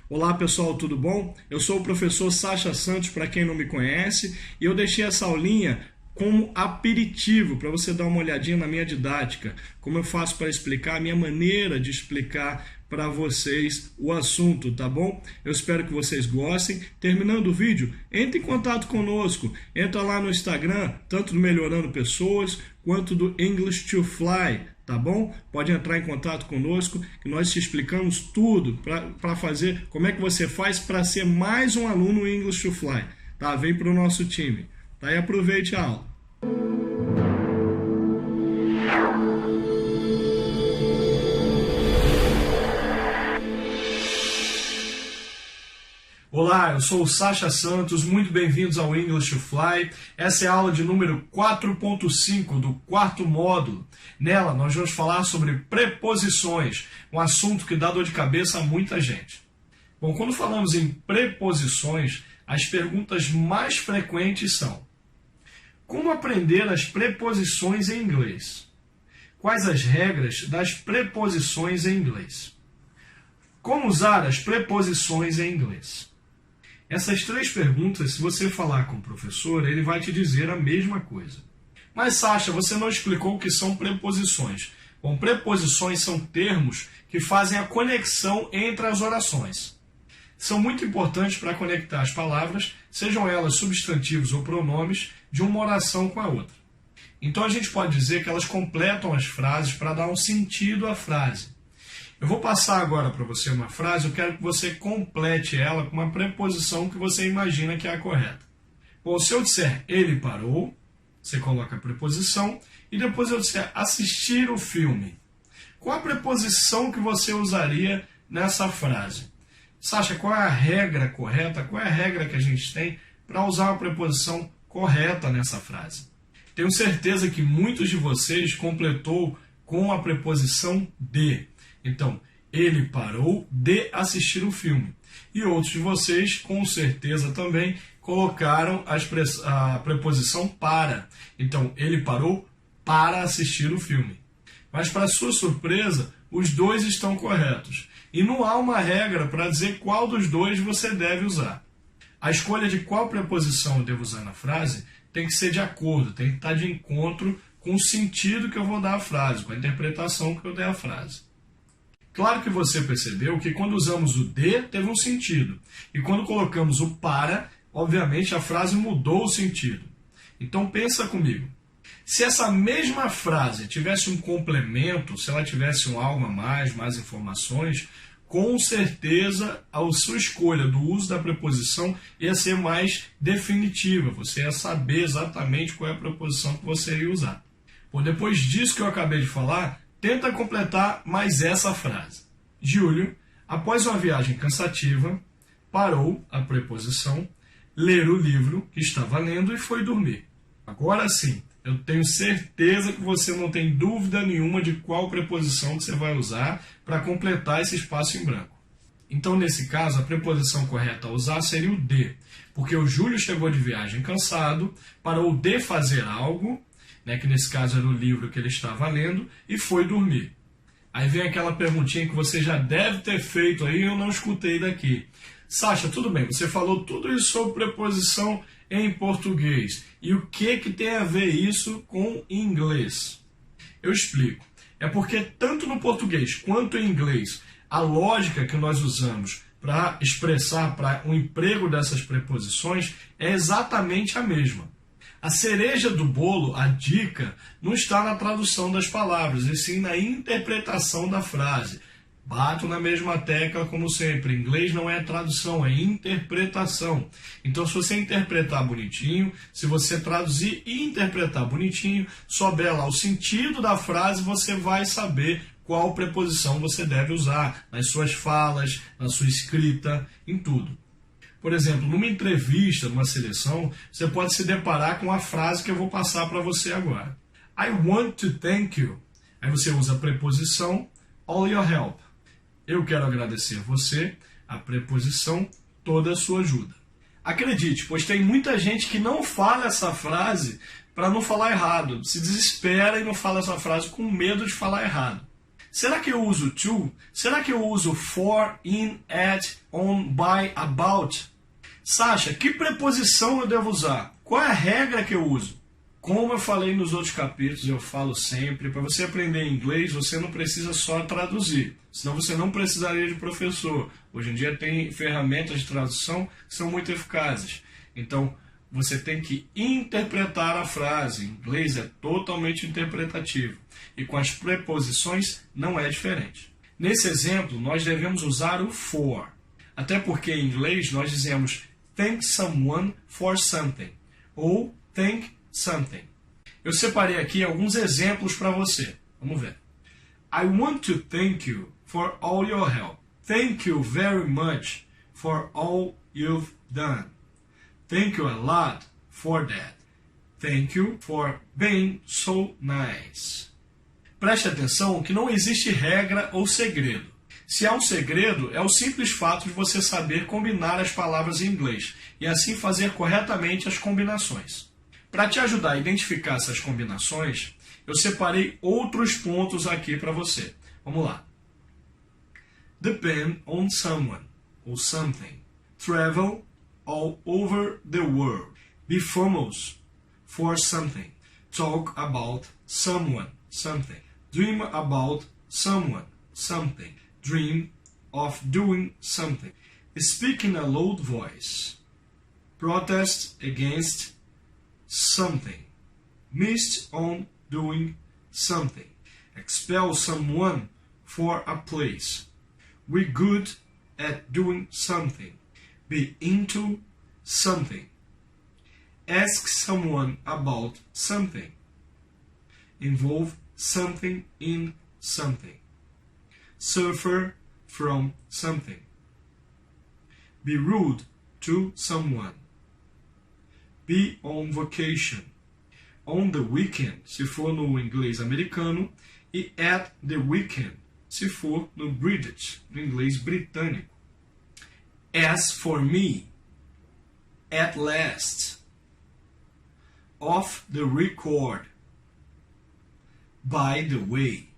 Olá pessoal, tudo bom? Eu sou o professor Sacha Santos, para quem não me conhece, e eu deixei essa aulinha como aperitivo para você dar uma olhadinha na minha didática, como eu faço para explicar, a minha maneira de explicar para vocês o assunto, tá bom? Eu espero que vocês gostem. Terminando o vídeo, entre em contato conosco, entra lá no Instagram, tanto do Melhorando Pessoas quanto do English to Fly, tá bom? Pode entrar em contato conosco que nós te explicamos tudo para fazer, como é que você faz para ser mais um aluno English to Fly, tá? Vem para o nosso time, tá? E aproveite a aula. Olá, eu sou o Sacha Santos, muito bem-vindos ao English to Fly. Essa é a aula de número 4.5 do quarto módulo. Nela, nós vamos falar sobre preposições, um assunto que dá dor de cabeça a muita gente. Bom, quando falamos em preposições, as perguntas mais frequentes são: como aprender as preposições em inglês? Quais as regras das preposições em inglês? Como usar as preposições em inglês? Essas três perguntas, se você falar com o professor, ele vai te dizer a mesma coisa. Mas, Sacha, você não explicou o que são preposições. Bom, preposições são termos que fazem a conexão entre as orações. São muito importantes para conectar as palavras, sejam elas substantivos ou pronomes, de uma oração com a outra. Então, a gente pode dizer que elas completam as frases para dar um sentido à frase. Eu vou passar agora para você uma frase, eu quero que você complete ela com uma preposição que você imagina que é a correta. Bom, se eu disser ele parou, você coloca a preposição, e depois eu disser assistir o filme. Qual a preposição que você usaria nessa frase? Sacha, qual é a regra correta, qual é a regra que a gente tem para usar a preposição correta nessa frase? Tenho certeza que muitos de vocês completou com a preposição de. Então, ele parou de assistir o filme. E outros de vocês, com certeza também, colocaram a preposição para. Então, ele parou para assistir o filme. Mas, para sua surpresa, os dois estão corretos. E não há uma regra para dizer qual dos dois você deve usar. A escolha de qual preposição eu devo usar na frase tem que ser de acordo, tem que estar de encontro com o sentido que eu vou dar à frase, com a interpretação que eu der à frase. Claro que você percebeu que quando usamos o de, teve um sentido. E quando colocamos o para, obviamente a frase mudou o sentido. Então pensa comigo. Se essa mesma frase tivesse um complemento, se ela tivesse um algo a mais informações, com certeza a sua escolha do uso da preposição ia ser mais definitiva. Você ia saber exatamente qual é a preposição que você ia usar. Bom, depois disso que eu acabei de falar, tenta completar mais essa frase. Júlio, após uma viagem cansativa, parou a preposição, ler o livro que estava lendo e foi dormir. Agora sim, eu tenho certeza que você não tem dúvida nenhuma de qual preposição que você vai usar para completar esse espaço em branco. Então, nesse caso, a preposição correta a usar seria o de, porque o Júlio chegou de viagem cansado, parou de fazer algo, que nesse caso era o livro que ele estava lendo, e foi dormir. Aí vem aquela perguntinha que você já deve ter feito aí, eu não escutei daqui. Sacha, tudo bem, você falou tudo isso sobre preposição em português. E o que tem a ver isso com inglês? Eu explico. É porque tanto no português quanto em inglês, a lógica que nós usamos para expressar para o emprego dessas preposições é exatamente a mesma. A cereja do bolo, a dica, não está na tradução das palavras, e sim na interpretação da frase. Bato na mesma tecla como sempre. Em inglês não é tradução, é interpretação. Então, se você interpretar bonitinho, se você traduzir e interpretar bonitinho, souber lá o sentido da frase, você vai saber qual preposição você deve usar nas suas falas, na sua escrita, em tudo. Por exemplo, numa entrevista, numa seleção, você pode se deparar com a frase que eu vou passar para você agora. I want to thank you. Aí você usa a preposição all your help. Eu quero agradecer você, a preposição, toda a sua ajuda. Acredite, pois tem muita gente que não fala essa frase para não falar errado. Se desespera e não fala essa frase com medo de falar errado. Será que eu uso to? Será que eu uso for, in, at, on, by, about? Sasha, que preposição eu devo usar? Qual é a regra que eu uso? Como eu falei nos outros capítulos, eu falo sempre, para você aprender inglês, você não precisa só traduzir, senão você não precisaria de professor. Hoje em dia tem ferramentas de tradução que são muito eficazes. Então, você tem que interpretar a frase. Em inglês é totalmente interpretativo. E com as preposições não é diferente. Nesse exemplo, nós devemos usar o for. Até porque em inglês nós dizemos thank someone for something. Ou thank something. Eu separei aqui alguns exemplos para você. Vamos ver. I want to thank you for all your help. Thank you very much for all you've done. Thank you a lot for that. Thank you for being so nice. Preste atenção que não existe regra ou segredo. Se há um segredo, é o simples fato de você saber combinar as palavras em inglês e assim fazer corretamente as combinações. Para te ajudar a identificar essas combinações, eu separei outros pontos aqui para você. Vamos lá. Depend on someone or something. Travel all over the world. Be famous for something. Talk about someone, something. Dream about someone, something. Dream of doing something. Speak in a loud voice. Protest against something. Missed on doing something. Expel someone for a place. We're good at doing something. Be into something. Ask someone about something. Involve something in something. Suffer from something. Be rude to someone. Be on vacation. On the weekend, se for no inglês americano, e at the weekend, se for no British, no inglês britânico. As for me, at last, off the record, by the way.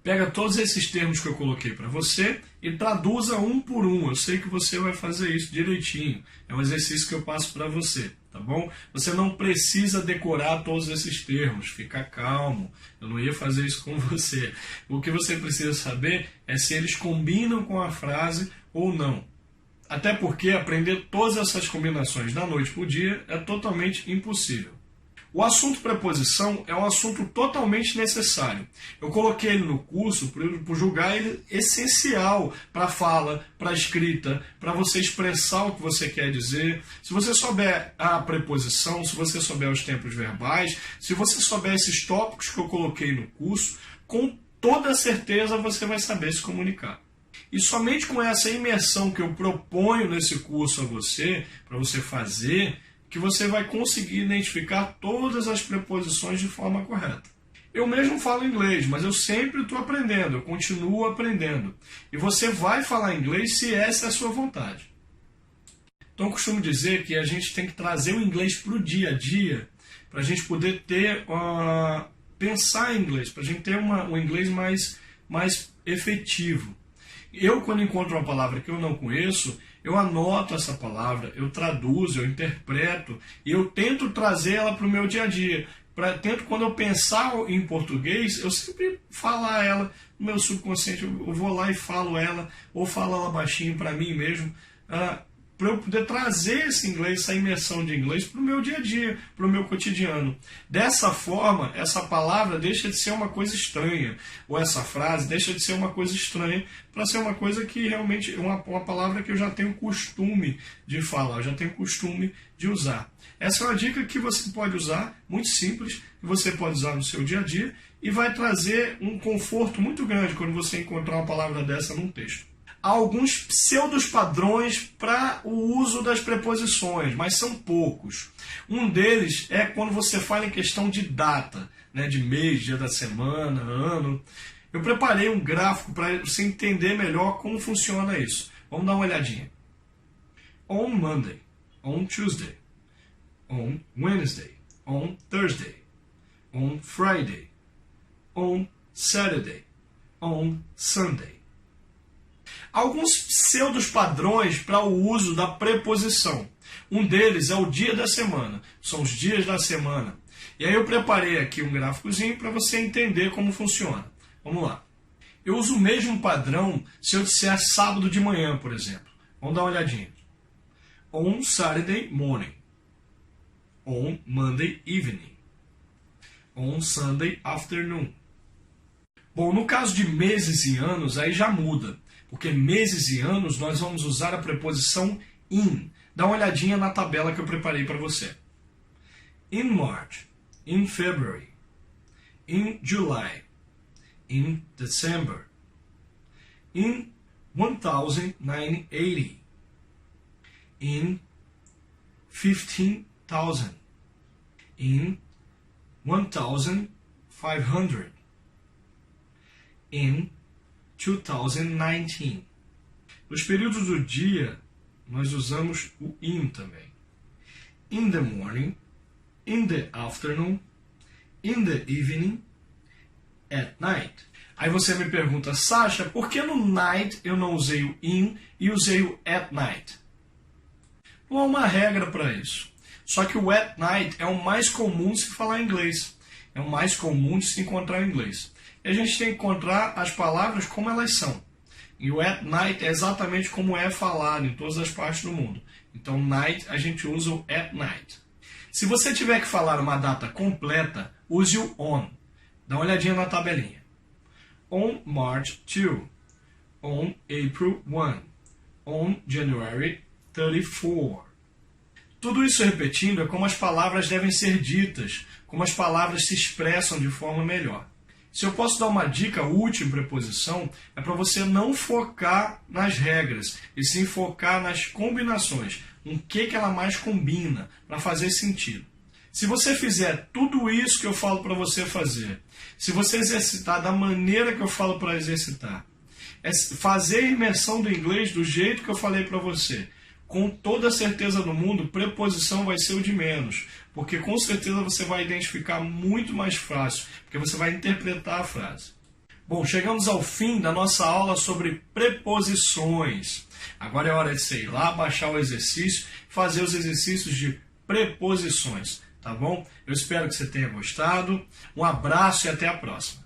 Pega todos esses termos que eu coloquei para você e traduza um por um. Eu sei que você vai fazer isso direitinho. É um exercício que eu passo para você, tá bom? Você não precisa decorar todos esses termos. Fica calmo. Eu não ia fazer isso com você. O que você precisa saber é se eles combinam com a frase ou não. Até porque aprender todas essas combinações da noite para o dia é totalmente impossível. O assunto preposição é um assunto totalmente necessário. Eu coloquei ele no curso por julgar ele essencial para a fala, para a escrita, para você expressar o que você quer dizer. Se você souber a preposição, se você souber os tempos verbais, se você souber esses tópicos que eu coloquei no curso, com toda certeza você vai saber se comunicar. E somente com essa imersão que eu proponho nesse curso a você, para você fazer, que você vai conseguir identificar todas as preposições de forma correta. Eu mesmo falo inglês, mas eu sempre estou aprendendo, eu continuo aprendendo. E você vai falar inglês se essa é a sua vontade. Então eu costumo dizer que a gente tem que trazer o inglês para o dia a dia, para a gente poder ter, pensar em inglês, para a gente ter um inglês mais efetivo. Eu, quando encontro uma palavra que eu não conheço, eu anoto essa palavra, eu traduzo, eu interpreto e eu tento trazer ela para o meu dia a dia. Tento, quando eu pensar em português, eu sempre falar ela no meu subconsciente, eu vou lá e falo ela, ou falo ela baixinho para mim mesmo, para eu poder trazer esse inglês, essa imersão de inglês para o meu dia a dia, para o meu cotidiano. Dessa forma, essa palavra deixa de ser uma coisa estranha, ou essa frase deixa de ser uma coisa estranha, para ser uma coisa que realmente é uma palavra que eu já tenho costume de falar, eu já tenho costume de usar. Essa é uma dica que você pode usar, muito simples, que você pode usar no seu dia a dia, e vai trazer um conforto muito grande quando você encontrar uma palavra dessa num texto. Há alguns pseudos padrões para o uso das preposições, mas são poucos. Um deles é quando você fala em questão de data, né, de mês, dia da semana, ano. Eu preparei um gráfico para você entender melhor como funciona isso. Vamos dar uma olhadinha. On Monday, on Tuesday, on Wednesday, on Thursday, on Friday, on Saturday, on Sunday. Alguns pseudos padrões para o uso da preposição. Um deles é o dia da semana, são os dias da semana. E aí eu preparei aqui um gráficozinho para você entender como funciona. Vamos lá. Eu uso o mesmo padrão se eu disser sábado de manhã, por exemplo. Vamos dar uma olhadinha. On Saturday morning. On Monday evening. On Sunday afternoon. Bom, no caso de meses e anos, aí já muda. Porque meses e anos nós vamos usar a preposição in. Dá uma olhadinha na tabela que eu preparei para você. In March. In February. In July. In December. In 1980. In 15,000. In 1,500. In 2019. Nos períodos do dia, nós usamos o in também. In the morning, in the afternoon, in the evening, at night. Aí você me pergunta, Sasha, por que no night eu não usei o in e usei o at night? Não há uma regra para isso. Só que o at night é o mais comum de se falar em inglês. É o mais comum de se encontrar em inglês. E a gente tem que encontrar as palavras como elas são. E o at night é exatamente como é falado em todas as partes do mundo. Então, night, a gente usa o at night. Se você tiver que falar uma data completa, use o on. Dá uma olhadinha na tabelinha. On March 2. On April 1. On January 34. Tudo isso repetindo é como as palavras devem ser ditas, como as palavras se expressam de forma melhor. Se eu posso dar uma dica útil em preposição, é para você não focar nas regras, e sim focar nas combinações, no que ela mais combina, para fazer sentido. Se você fizer tudo isso que eu falo para você fazer, se você exercitar da maneira que eu falo para exercitar, fazer a imersão do inglês do jeito que eu falei para você, com toda a certeza do mundo, preposição vai ser o de menos. Porque com certeza você vai identificar muito mais fácil, porque você vai interpretar a frase. Bom, chegamos ao fim da nossa aula sobre preposições. Agora é hora de você ir lá, baixar o exercício, fazer os exercícios de preposições, tá bom? Eu espero que você tenha gostado. Um abraço e até a próxima.